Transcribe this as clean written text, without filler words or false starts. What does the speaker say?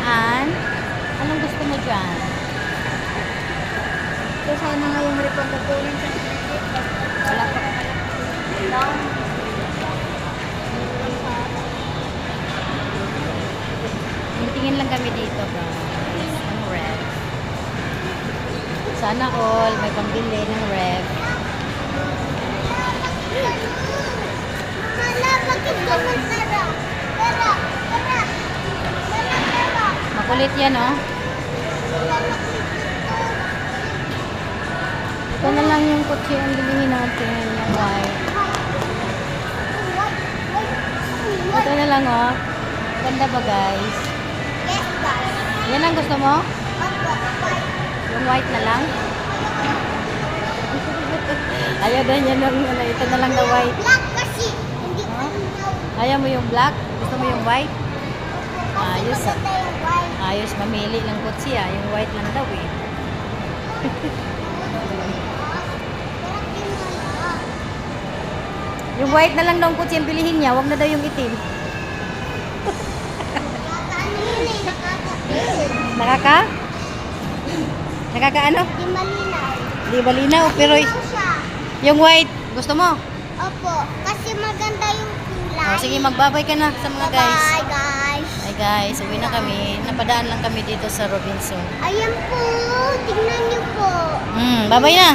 Saan? Anong gusto mo dyan? So, sana nga yung report na kunin sa Wala pa. down. Tingin lang kami dito, guys. Ng ref. Sana all may pambili ng ref. Mala, bakit ganun tara? Tara, tara. Tara, tara. Makulit yan, oh. Ito na lang yung kotse ang bilhin natin. Yung white. Ito na lang, oh. Ganda ba, guys? Yes, guys. Yan ang gusto mo? Opo, bye. Yung white na lang? Ayaw na niya ng ano, ito na lang na white. Black kasi. Hindi ko Huh? know. Ayaw mo yung black? Gusto mo yung white? Ayos, ah. Maganda yung white. Ayos, mamili lang kotse, ah. Yung white lang daw, eh. Yung white na lang daw ang kotse ang bilihin niya. Huwag na daw yung itim. Nakakaano yun eh, nakaka-feel. Nakaka? Nakaka ano? Di malinaw. Di ba linaw? Pero Malinaw siya. yung white, gusto mo? Opo, kasi maganda yung kulay. Oh, sige, magbabay ka na sa mga guys. Bye guys. Hi guys, uwi na kami. Napadaan lang kami dito sa Robinson. Ayan po, tingnan niyo po. Babay na.